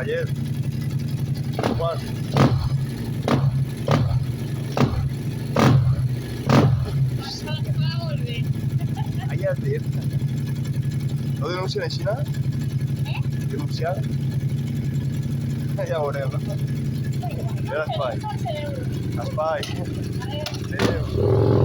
Ayer. Igual. Ayer. No denuncien així, no? Denunciar? Ja ho veurem, no? Era espai. Espai. Adéu.